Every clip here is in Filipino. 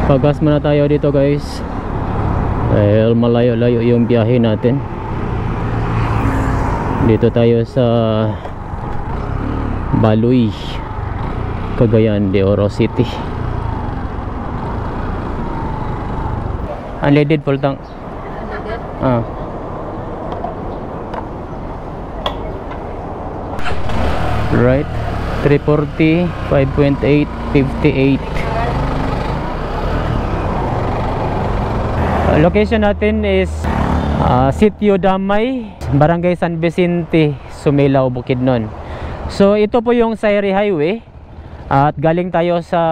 Pagas muna tayo dito guys dahil malayo-layo yung biyahe natin. Dito tayo sa Baluy, Cagayan de Oro City. Unleaded full tank. Right, 340, 5.8, 58. Location natin is Sitio Damay, Barangay San Vicente, Sumilao, Bukidnon. So ito po yung Sayri Highway at galing tayo sa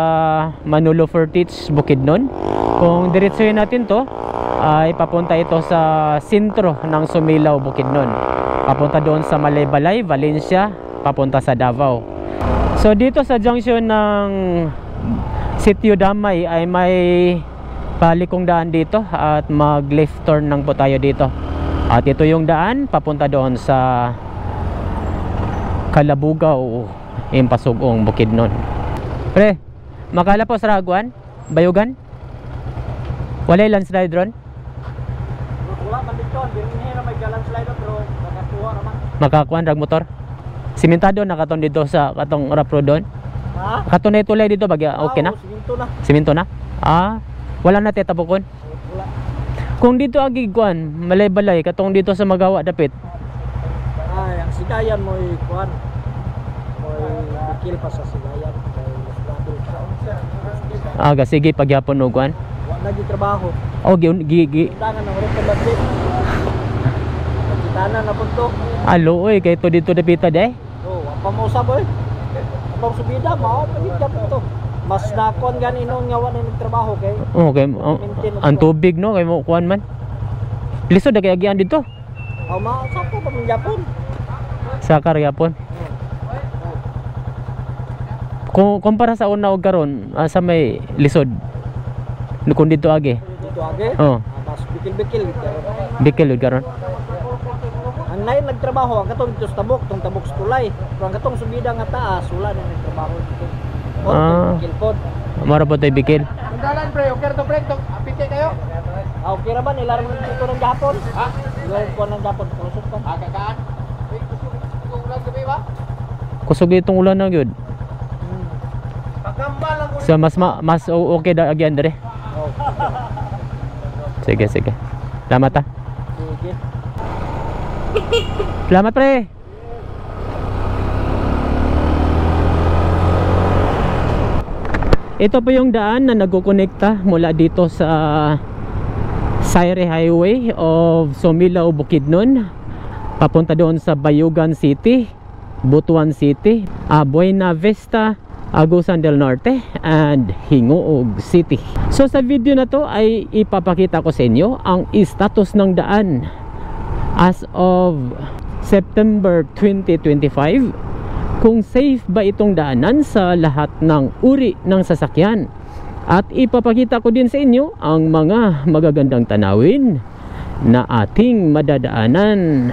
Manolo Fertich, Bukidnon. Kung diretsuhin natin to ay papunta ito sa sentro ng Sumilao, Bukidnon. Papunta doon sa Malaybalay, Valencia, papunta sa Davao. So dito sa junction ng Sitio Damay ay may palikong daan dito at mag left turn lang po tayo dito. At ito yung daan papunta doon sa Kalabugaw, Impasugong, Bukidnon. Pre, makala po sa Raguan, Bayugan? Walay landslide ron? Wala man dito, hindi na may landslide pero makakuha naman. Makakuha rag motor? Simentado na katon dito sa katong rap road doon? Ha? Katon na itulay dito bagya, okay na? Siminto na. Siminto na? Wala na tetapukon? Wala. Kung dito agiguan, Malaybalay, katong dito sa Magawa dapit. Ang sigayan mo ikuan. Mo'y bikil pa sa sigayan. Sige pagyapon no kuan. Wala naging trabaho. Tangan ng rin kabadlit. Pagkitanan na punto. Oy, kay to dito dapita day? Apa mo saboy? Apa subida mo, pagkita punto. Mas nakon gani nung ngawa na nagtrabaho kay. Okay, ang tubig no kay mo kuan man. Lisod kay agian dito. Saka pa man Japon. Sakar yapon. Kung kumpara sa una og karon, sa may lisod. Kung dito agi. Dito agi? Mas bikil-bikil dito. Bikil karon. Ang lain nagtrabaho ang katong dito sa tabok, tong tabok sa tulay. Pero ang katong subida nga taas, wala na nagtrabaho dito. Bikil pod. Mara po tayo bikil. Undalan pre, okay to pre, apite kayo. Okay ra ba nilarang dito ng Japon? Yung po ng Japon, kusog pa. Kakaan? Kusog ulan gabi ba? Kusog itong ulan na gyud. Pagkambal lang. So mas okay da agyan dere. Sige. Salamat Sige. Salamat pre. Ito po yung daan na nagkukonekta mula dito sa Sayri Highway of Sumilao, Bukidnon papunta doon sa Bayugan City, Butuan City, Buena Vista, Agusan del Norte and Hingoog City. So sa video na to ay ipapakita ko sa inyo ang status ng daan as of September 2025. Kung safe ba itong daanan sa lahat ng uri ng sasakyan. At ipapakita ko din sa inyo ang mga magagandang tanawin na ating madadaanan.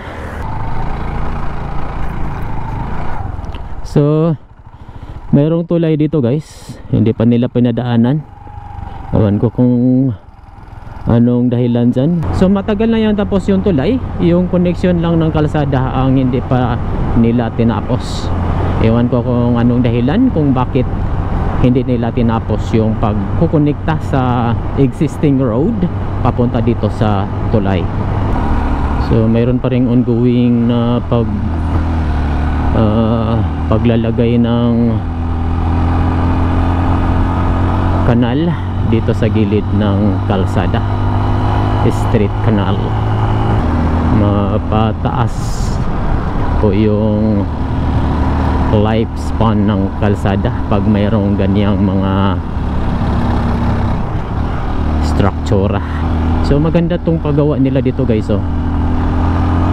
So mayroong tulay dito guys, hindi pa nila pinadaanan. Ewan ko kung anong dahilan dyan. So matagal na yan tapos yung tulay. Yung connection lang ng kalsada ang hindi pa nila tinapos. Ewan ko kung anong dahilan kung bakit hindi nila tinapos yung pagkukonekta sa existing road papunta dito sa tulay. So mayroon pa ring ongoing na paglalagay ng kanal dito sa gilid ng kalsada, street canal. Mapataas po yung lifespan ng kalsada pag mayroong ganyang mga struktura. So maganda tong paggawa nila dito guys.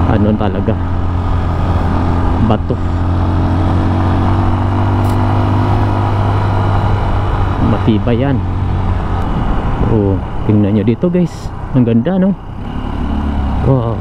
Ano talaga, bato, matibay yan. Tingnan nyo dito guys, ang ganda no. Wow.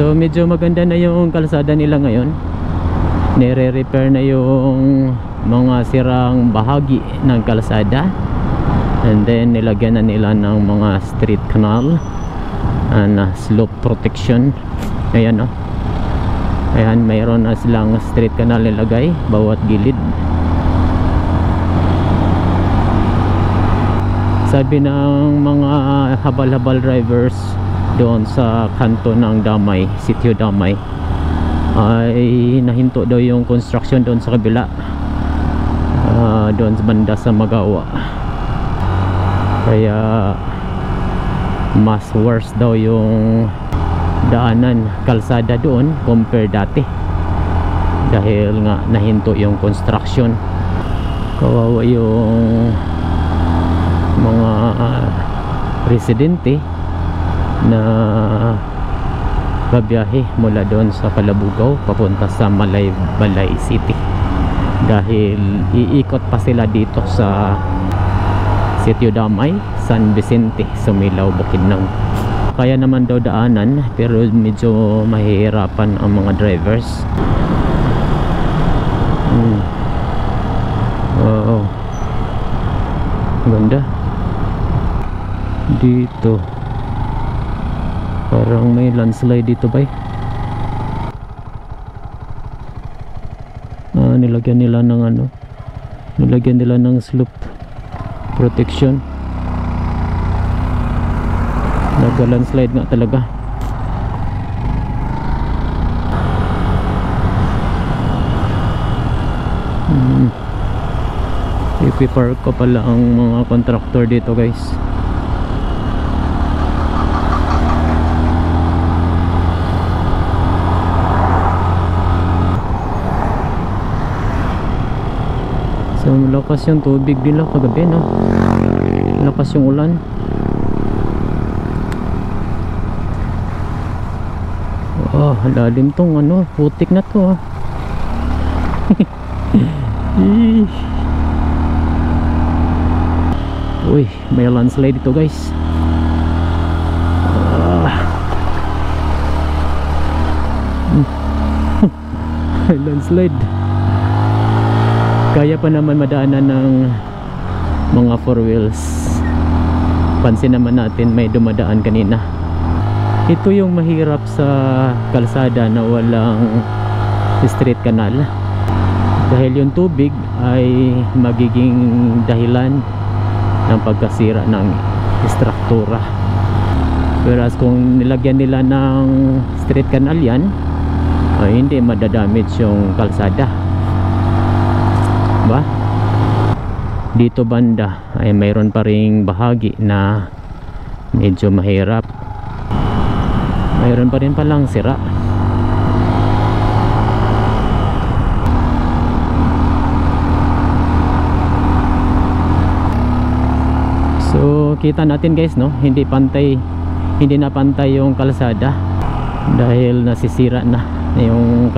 So medyo maganda na yung kalsada nila ngayon. Nire-repair na yung mga sirang bahagi ng kalsada, and then nilagyan na nila ng mga street canal and slope protection. Ayan, oh. Ayan, mayroon na silang street canal nilagay bawat gilid. Sabi ng mga habal-habal drivers doon sa kanto ng Damay, Sitio Damay, ay nahinto daw yung construction doon sa kabila, doon sa banda sa Magawa. Kaya mas worse daw yung daanan, kalsada doon compare dati, dahil nga nahinto yung construction. Kawawa yung mga residente na babiyahe mula doon sa Kalabugaw papunta sa Balay City, dahil iikot pa sila dito sa Sitio Damay, San Vicente, Sumilaw, Bukidnon. Kaya naman daw daanan, pero medyo mahihirapan ang mga drivers. Oo, ganda dito. Parang may landslide dito ba? Nilagyan nila ng nilagyan nila ng slope protection. Nagka-landslide nga talaga. Ipipark ko pala ang mga contractor dito, guys. So lakas yung tubig nila kagabi, no? Lakas yung ulan. Oh, lalim tong putik na to, Uy, may landslide dito, guys. May landslide. Kaya pa naman madaanan ng mga 4 wheels. Pansin naman natin may dumadaan kanina. Ito yung mahirap sa kalsada na walang street canal, dahil yung tubig ay magiging dahilan ng pagkasira ng struktura. Whereas kung nilagyan nila ng street canal yan, ay hindi madadamage yung kalsada, ba? Dito banda ay mayroon pa ring bahagi na medyo mahirap, mayroon pa rin palang sira. So kita natin, guys, no, hindi na pantay yung kalsada dahil nasisira na yung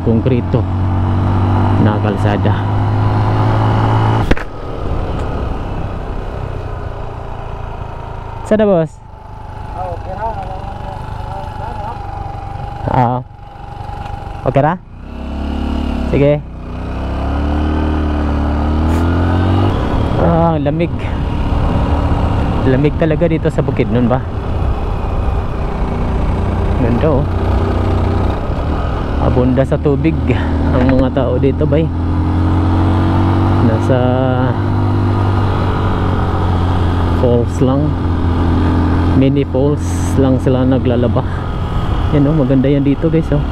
konkreto na kalsada. Sada, boss? Okay ra? Sige. Lamig. Lamig talaga dito sa Bukidnon ba? Ganda, oh. Abunda sa tubig ang mga tao dito, bay. Nasa falls lang, mini falls lang sila naglalaba. Yan, oh, maganda yan dito, guys, oh.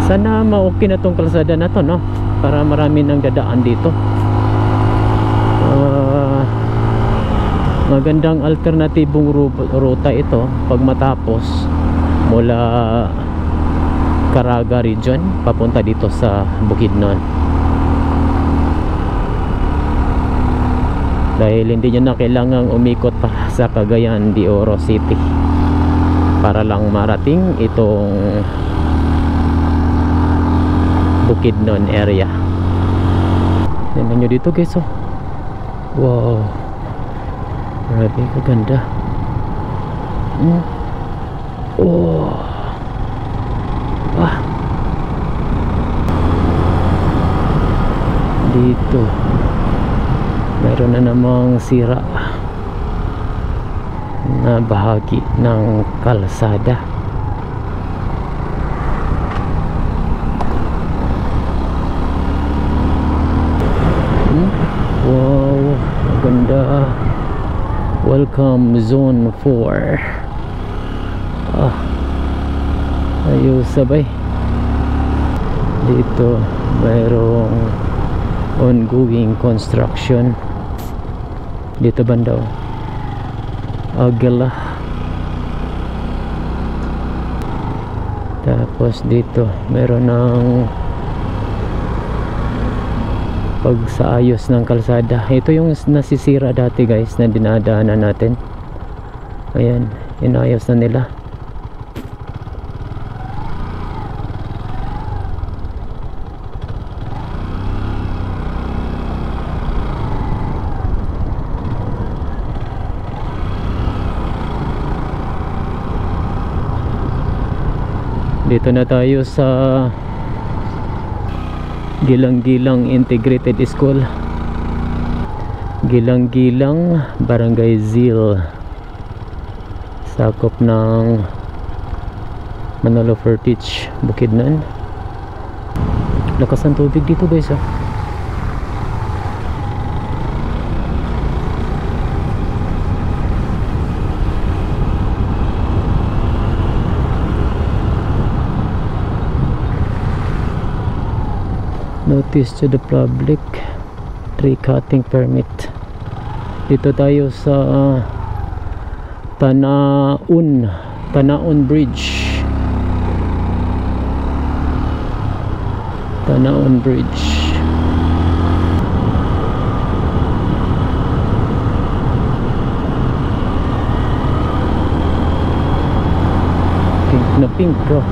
Sana ma-okay na tong kalsada na to, no, para marami nang dadaan dito. Magandang alternatibong ruta ito pag matapos mula Caraga region papunta dito sa Bukidnon, dahil hindi nyo na kailangang umikot pa sa Cagayan de Oro City para lang marating itong Bukidnon area. Tingnan nyo dito, guys, oh. Wow, grabe kaganda. Oh. Ah. Dito meron na namang sira na bahagi ng kalsada. Wow, maganda. Welcome Zone 4. Ayos sabay. Dito mayroong ongoing construction. Dito banda Agila. Tapos dito meron ng pagsaayos ng kalsada. Ito yung nasisira dati guys na dinadaanan natin. Ayan, inayos na nila. Dito na tayo sa Gilang-Gilang Integrated School. Gilang-Gilang Barangay Zil. Sakop ng Manalo Fertich, Bukidnon. Lakas ng tubig dito guys Notice to the public, tree cutting permit. Dito tayo sa Tanaon Bridge. Tanaon Bridge. Pink na pink bro.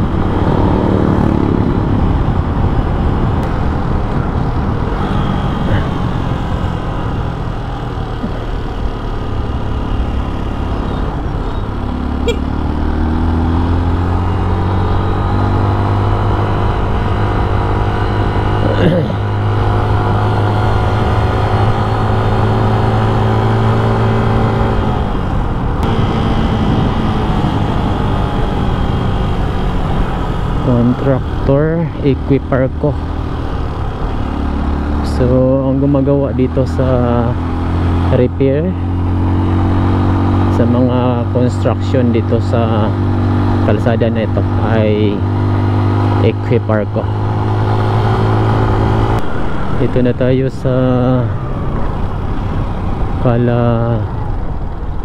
Contractor Equiparco. So ang gumagawa dito sa repair sa mga construction dito sa kalsada na ito ay Equiparco. Dito na tayo sa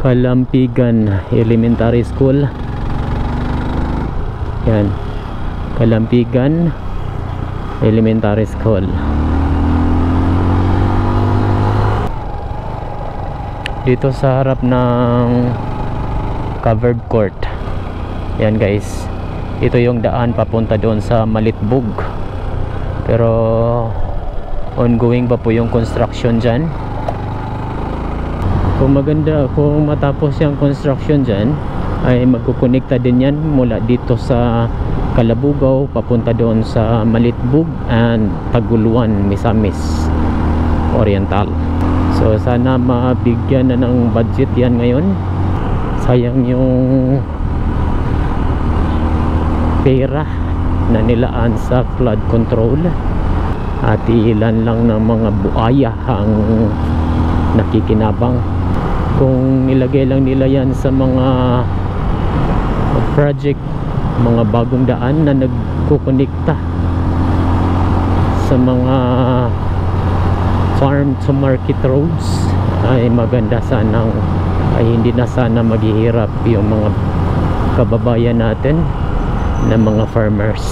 Kalampigan Elementary School. Yan, Kalampigan Elementary School. Dito sa harap ng covered court. Yan guys, ito yung daan papunta doon sa Malitbog, pero ongoing pa po yung construction dyan. Kung maganda, kung matapos yung construction dyan, ay magkukonekta din yan mula dito sa Kalabugaw papunta doon sa Malitbog and Taguluan, Misamis Oriental. So sana mabigyan na ng budget yan ngayon. Sayang yung pera na nilaan sa flood control. At ilan lang ng mga buaya ang nakikinabang. Kung nilagay lang nila yan sa mga project, mga bagong daan na nagkukonekta sa mga farm to market roads, ay maganda sanang, ay hindi na sana maghihirap yung mga kababayan natin na mga farmers.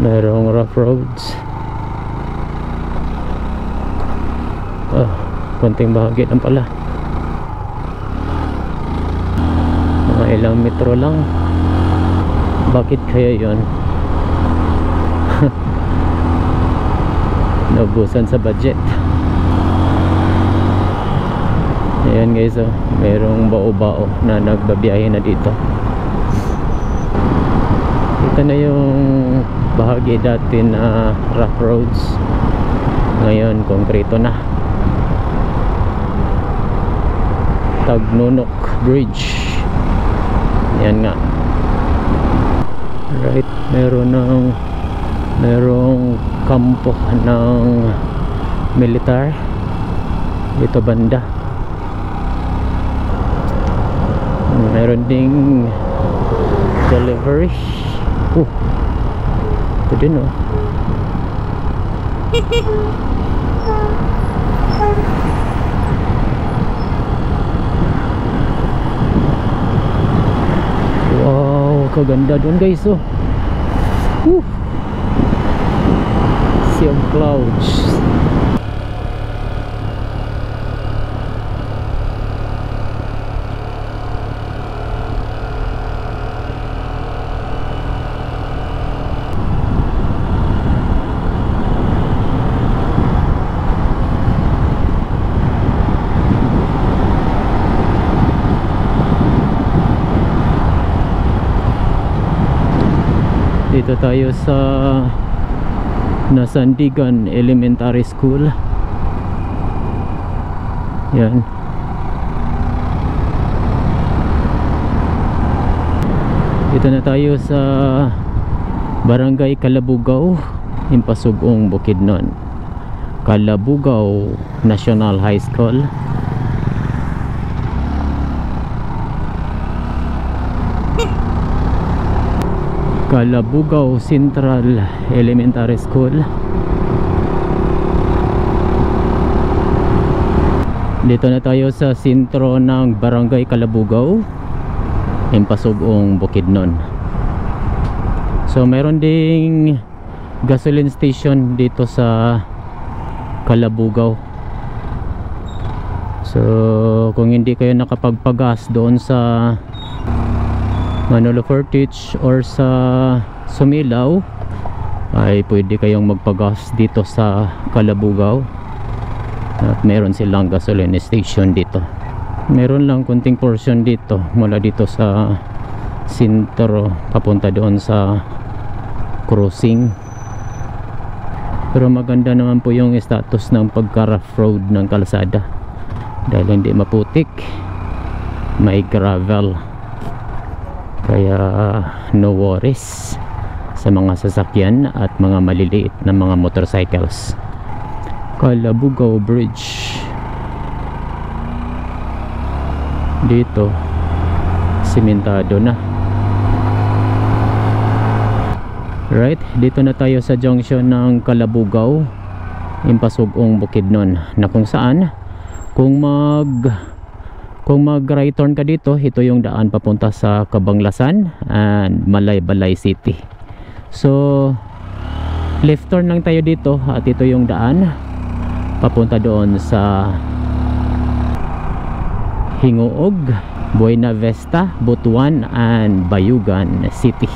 Merong rough roads. Konting bahagi lang pala, mga ilang metro lang. Bakit kaya yun? Naubusan sa budget. Ayan guys, oh, mayroong bao-bao na nagbabiyahe na dito. Ito na yung bahagi dati na rough roads, ngayon konkreto na. Tagnunok Bridge, yan nga. Right, merong kampo ng militar dito banda. Meron ding delivery. Ito din, oh. Wow, kaganda doon guys, oh. Sea of clouds. Dito tayo sa Nasandigan Elementary School. Yan. Dito na tayo sa Barangay Kalabugaw, Impasugong, Bukidnon. Kalabugaw National High School. Kalabugaw Central Elementary School. Dito na tayo sa sentro ng Barangay Kalabugaw, Impasugong, Bukidnon. So meron ding gasoline station dito sa Kalabugaw. So kung hindi kayo nakapagpagas doon sa Manolo Fortich or sa Sumilaw, ay pwede kayong magpagas dito sa Kalabugaw. At meron silang gasoline station dito. Meron lang kunting portion dito mula dito sa sentro papunta doon sa crossing. Pero maganda naman po yung status ng pagka-rough road ng kalsada dahil hindi maputik, may gravel. Kaya no worries sa mga sasakyan at mga maliliit na mga motorcycles. Kalabugaw Bridge. Dito simentado na. Right, dito na tayo sa junction ng Kalabugaw, Impasugong, Bukidnon, na kung saan kung mag right turn ka dito, ito yung daan papunta sa Cabanglasan and Malaybalay City. So left turn lang tayo dito at ito yung daan papunta doon sa Hingoog, Buena Vista, Butuan and Bayugan City.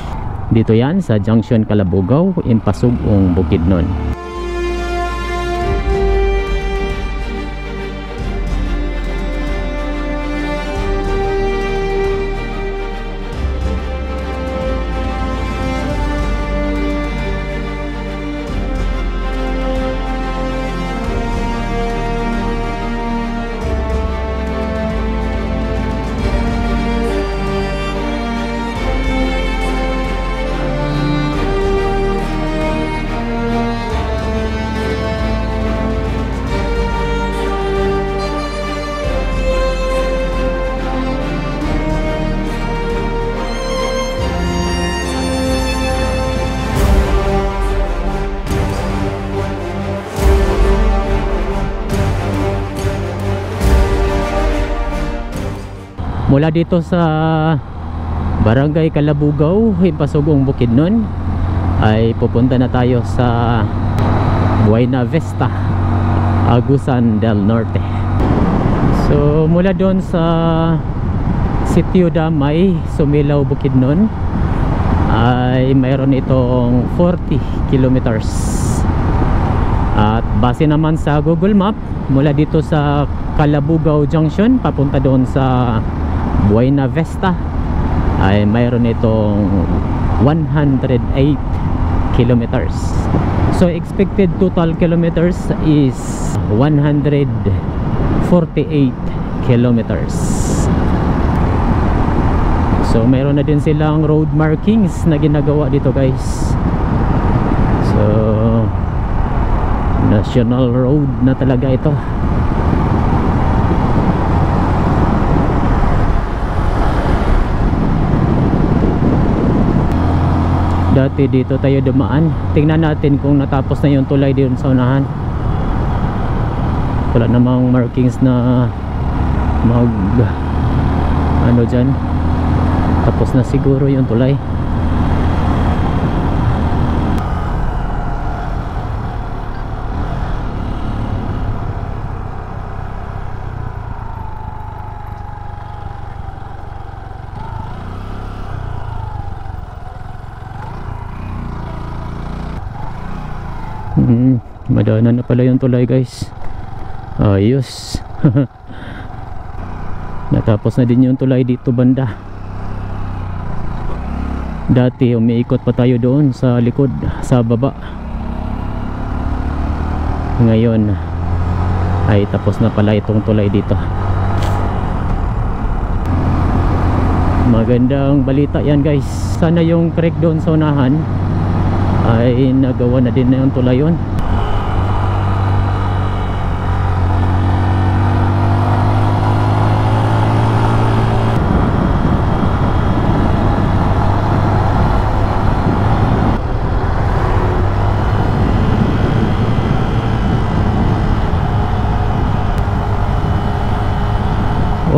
Dito yan sa junction Kalabugaw, Impasugong, Bukidnon. Mula dito sa Barangay Kalabugaw, Impasugong, Bukidnon, ay pupunta na tayo sa Buena Vista, Agusan del Norte. So mula doon sa Sitio Damay, Sumilaw, Bukidnon, ay mayroon itong 40 kilometers At base naman sa Google Map, mula dito sa Calabugao Junction papunta doon sa Buena Vista ay mayroon itong 108 kilometers. So expected total kilometers is 148 kilometers. So mayroon na din silang road markings na ginagawa dito guys. So national road na talaga ito. Dati dito tayo dumaan. Tingnan natin kung natapos na yung tulay dito sa unahan. Wala namang markings na mag ano dyan. Tapos na siguro yung tulay. Madaanan na pala yung tulay guys. Ayos. Natapos na din yung tulay dito banda. Dati umiikot pa tayo doon sa likod, sa baba. Ngayon ay tapos na pala itong tulay dito. Magandang balita yan guys. Sana yung creek doon sa unahan ay nagawa na din na yung tulay yun.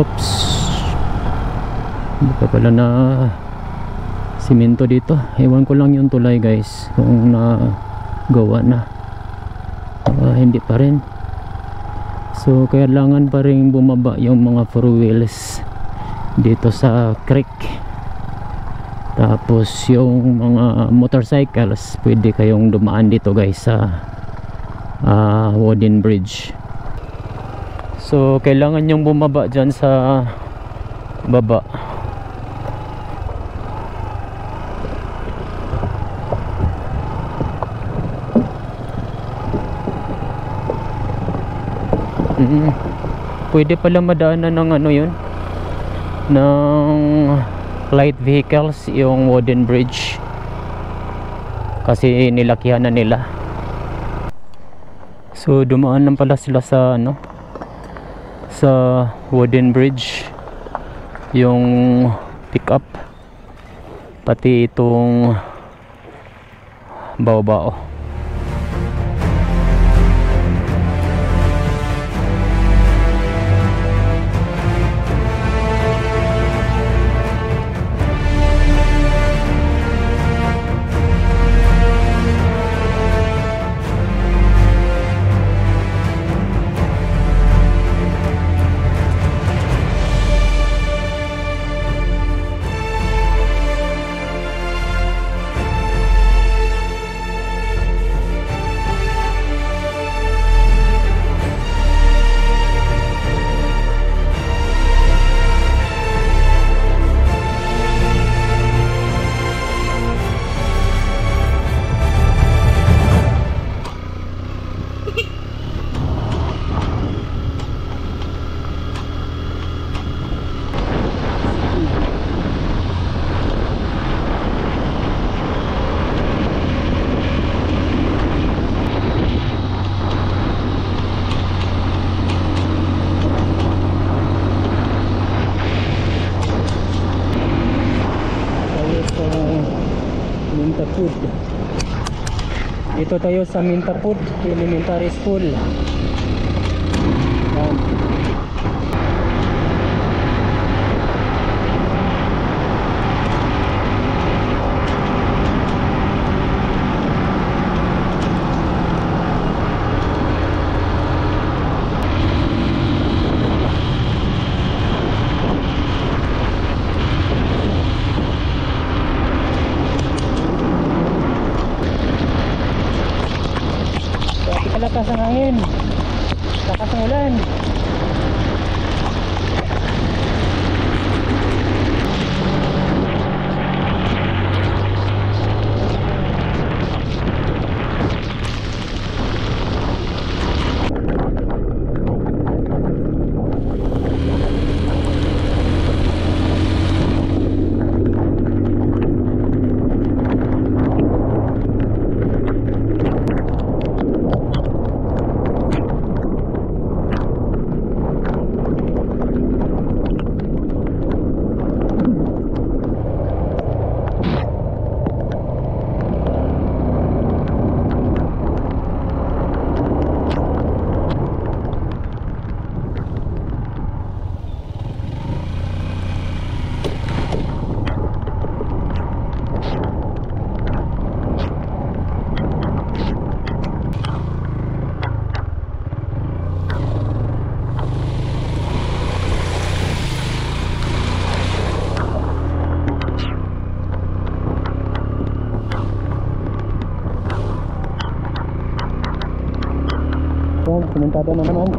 Oops, hindi pa pala na simento dito. Ewan ko lang yung tulay guys kung nagawa na. Hindi pa rin. So kailangan pa rin bumaba yung mga four wheels dito sa creek. Tapos yung mga motorcycles pwede kayong dumaan dito guys sa wooden bridge. So kailangan yung bumaba dyan sa baba. Pwede pala madaanan ng ano yun, ng light vehicles yung wooden bridge kasi nilakihan na nila. So dumaan lang pala sila sa ano, sa wooden bridge, yung pick up pati itong bao-bao. Mintapud. Dito tayo sa Mintapud Elementary School. lakas ng ulan. Komentado na naman.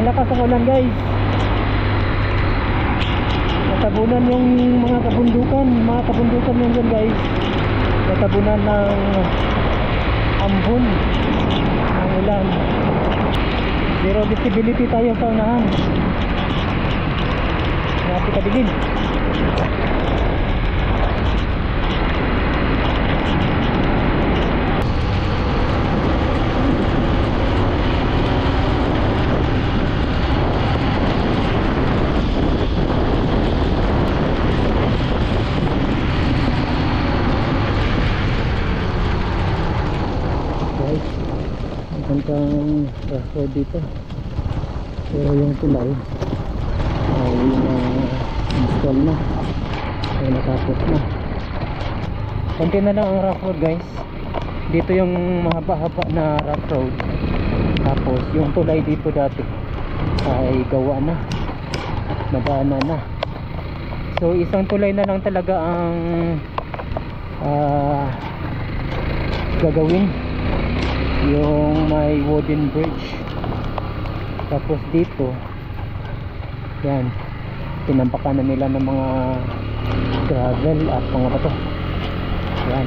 Lakas ang ulan guys. Natabunan yung mga kabundukan yung yun guys. Natabunan ng ambon ng ulan. Zero visibility tayo sa unahan. Napikadilim. Hanggang road dito, pero yung tulay ay install na, ay natapos na. Konti na lang ang rough road guys. Dito yung mahaba-haba na rough road, tapos yung tulay dito dati ay gawa na, nadaanan na. So isang tulay na lang talaga ang gagawin, yung may wooden bridge. Tapos dito yan, tinampakan na nila ng mga gravel at mga bato. Yan,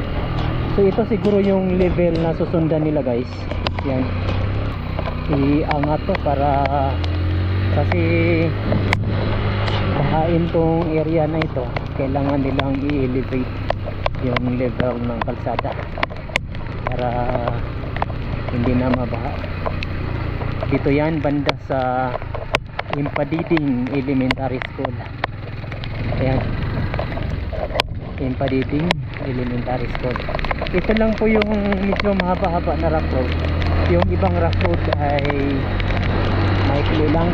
so ito siguro yung level na susundan nila guys. Yan, iangat to para, kasi bahain tong area na ito, kailangan nilang i-elevate yung level ng kalsada para hindi na mabaha. Dito yan banda sa Impaditing Elementary School. Ayan, Impaditing Elementary School. Ito lang po yung medyo mahaba-haba na rough road. Yung ibang rough road ay maikli lang.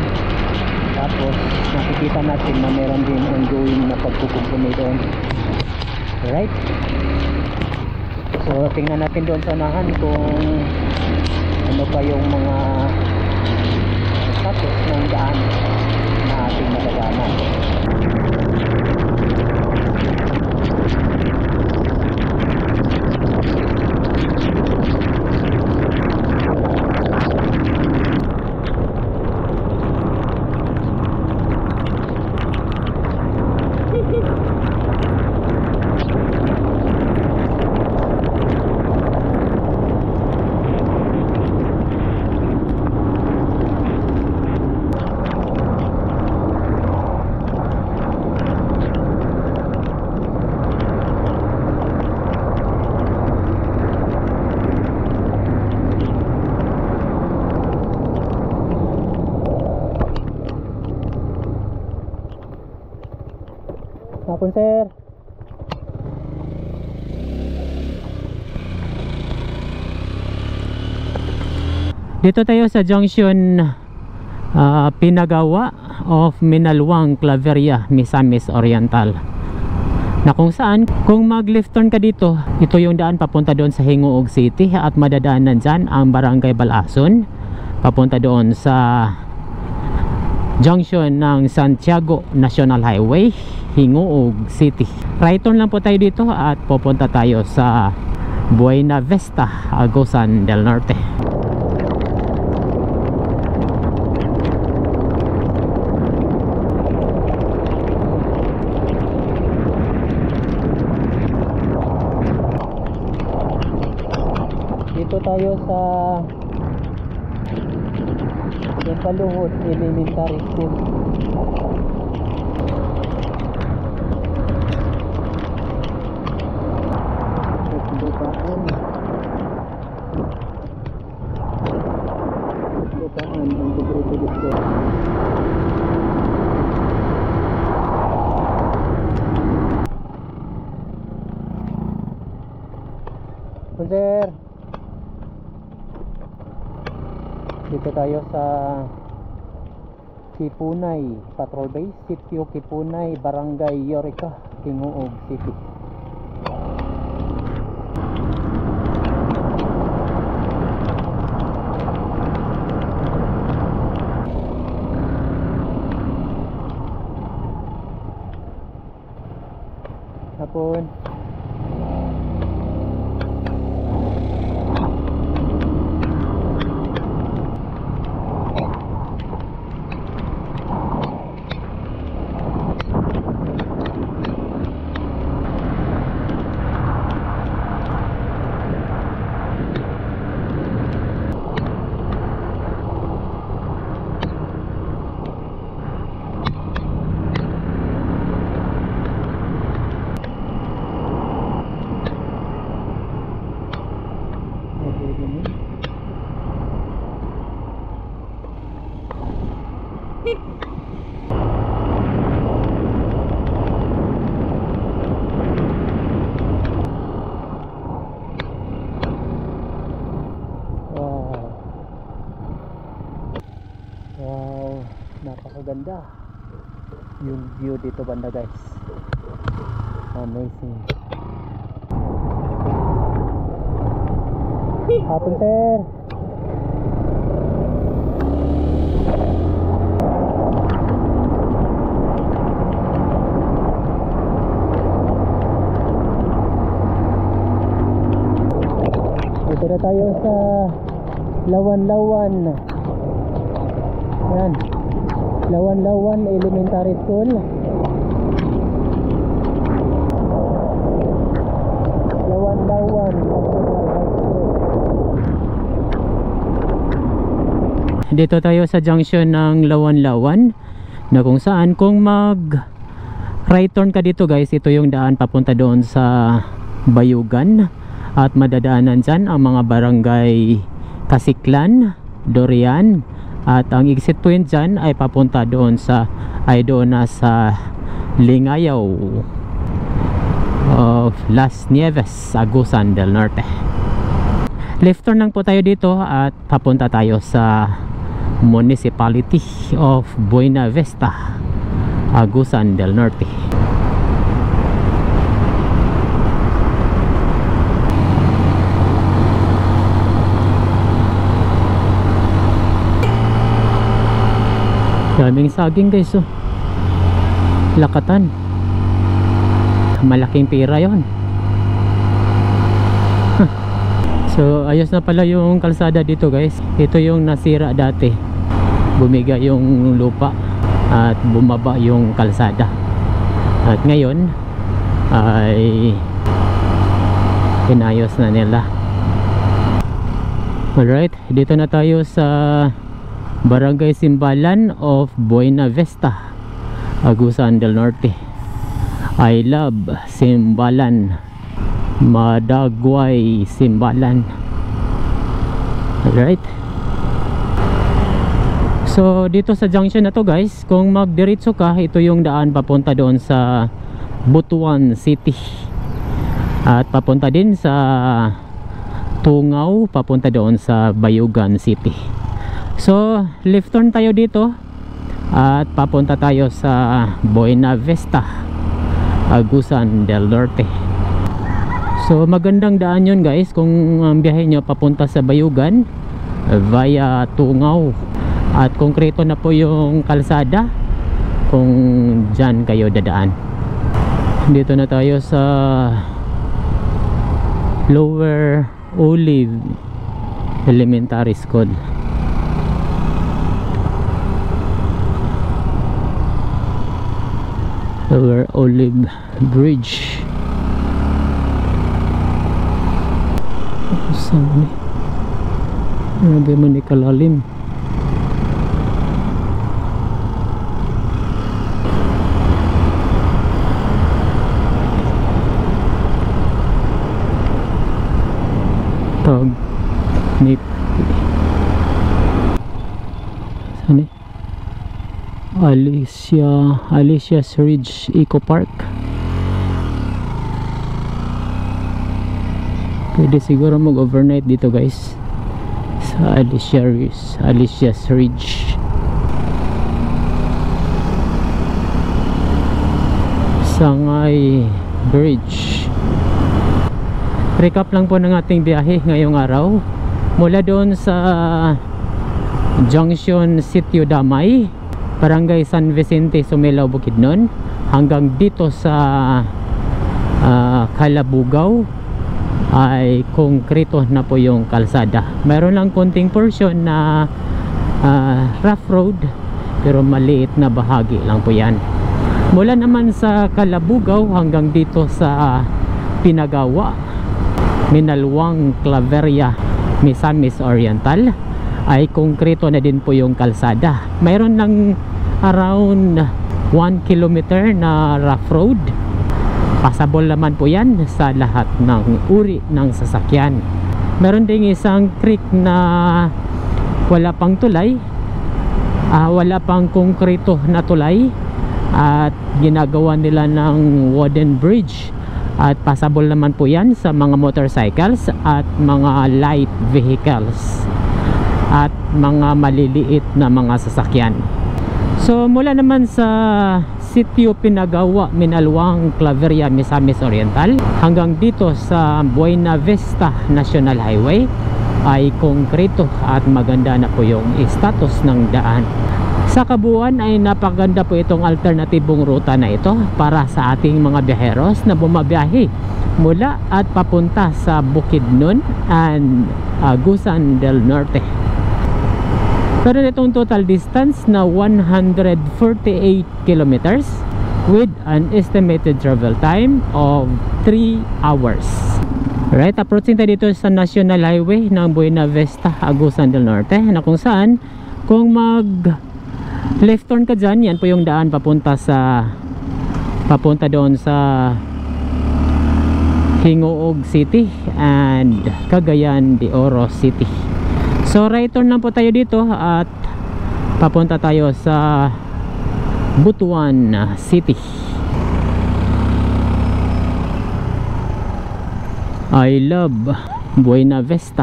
Tapos nakikita natin na meron din ongoing na pagkukumpuni doon. Alright, so tingnan natin doon sa unahan kung ano pa yung mga madadaanan. Hapon, sir. Dito tayo sa junction Pinagawa of Minalwang, Claveria, Misamis Oriental, na kung saan kung mag left turn ka dito, ito yung daan papunta doon sa Hingoog City at madadaanan dyan ang Barangay Balason papunta doon sa junction ng Santiago National Highway, Hingoog City. Right turn lang po tayo dito at pupunta tayo sa Buena Vista, Agusan del Norte. Dito tayo sa Paluhod Elementary School. Bukaan ang Integrated School. Sir, dito tayo sa Kipunay Patrol Base, Sitio Kipunay, Barangay Yorika, Hingoog City. Hapon. Wow, napakaganda yung view dito banda, guys. Amazing. Hapon, sir. Dito na tayo sa Lawan-Lawan. Yan, Lawan-Lawan Elementary School. Lawan-Lawan. Dito tayo sa junction ng Lawan-Lawan, na kung saan kung mag right turn ka dito, guys, ito yung daan papunta doon sa Bayugan at madadaanan dyan ang mga barangay Kasiklan, Dorian, at ang exit point dyan ay papunta doon sa sa Lingayaw of Las Nieves, Agusan del Norte. Left turn lang po tayo dito at papunta tayo sa Municipality of Buena Vista, Agusan del Norte. Daming saging, guys, oh. lakatan. Malaking pera yon. So ayos na pala yung kalsada dito guys. Ito yung nasira dati, bumiga yung lupa at bumaba yung kalsada, at ngayon ay inayos na nila. Alright, dito na tayo sa Barangay Simbalan of Buena Vista, Agusan del Norte. I love Simbalan, Madagway Simbalan. Alright, so dito sa junction na to guys, kung magdiretso ka, ito yung daan papunta doon sa Butuan City at papunta din sa Tungaw, papunta doon sa Bayugan City. So left turn tayo dito at papunta tayo sa Buena Vista, Agusan del Norte. So magandang daan yun guys kung ang biyahe nyo papunta sa Bayugan via Tungaw, at konkreto na po yung kalsada kung dyan kayo dadaan. Dito na tayo sa Lower Olive Elementary School. Lower Olive Bridge. Saan ni? Grabe mo ni kalalim. Tag Nip. Saan ni? Alicia's Ridge Eco Park. Pwede siguro mag-overnight dito guys sa Alicia's Ridge. Sangay Bridge. Recap lang po ng ating biyahe ngayong araw. Mula doon sa Junction Sitio Damay, Barangay San Vicente, Sumilao, Bukidnon, hanggang dito sa Calabugaw ay konkreto na po yung kalsada. Mayroon lang konting portion na rough road, pero maliit na bahagi lang po yan. Mula naman sa Calabugaw hanggang dito sa Pinagawa, Minalwang, Claveria, Misamis Oriental ay konkreto na din po yung kalsada. Mayroon lang around 1 kilometer na rough road. Passable naman po yan sa lahat ng uri ng sasakyan. Meron ding isang creek na wala pang tulay, wala pang konkreto na tulay, at ginagawa nila ng wooden bridge, at passable naman po yan sa mga motorcycles at mga light vehicles at mga maliliit na mga sasakyan. So mula naman sa Sitio Pinagawa, Minalwang, Claveria, Misamis Oriental hanggang dito sa Buena Vista National Highway ay konkreto at maganda na po yung status ng daan. Sa kabuuan ay napaganda po itong alternatibong ruta na ito para sa ating mga biyaheros na bumabiyahe mula at papunta sa Bukidnon and Agusan del Norte. Pero itong total distance na 148 kilometers with an estimated travel time of 3 hours. Right, approaching tayo dito sa National Highway ng Buena Vista, Agusan del Norte, na kung saan kung mag left turn ka dyan, yan po yung daan papunta doon sa Hingoog City and Cagayan de Oro City. So right turn lang po tayo dito at papunta tayo sa Butuan City. I love Buena Vista,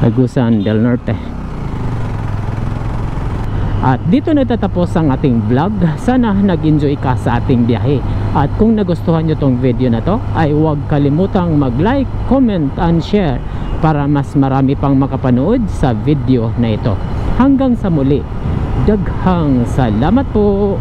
Agusan del Norte. At dito natatapos ang ating vlog. Sana nag-enjoy ka sa ating biyahe. At kung nagustuhan nyo tong video na to, ay huwag kalimutang mag-like, comment, and share para mas marami pang makapanood sa video na ito. Hanggang sa muli, daghang salamat po!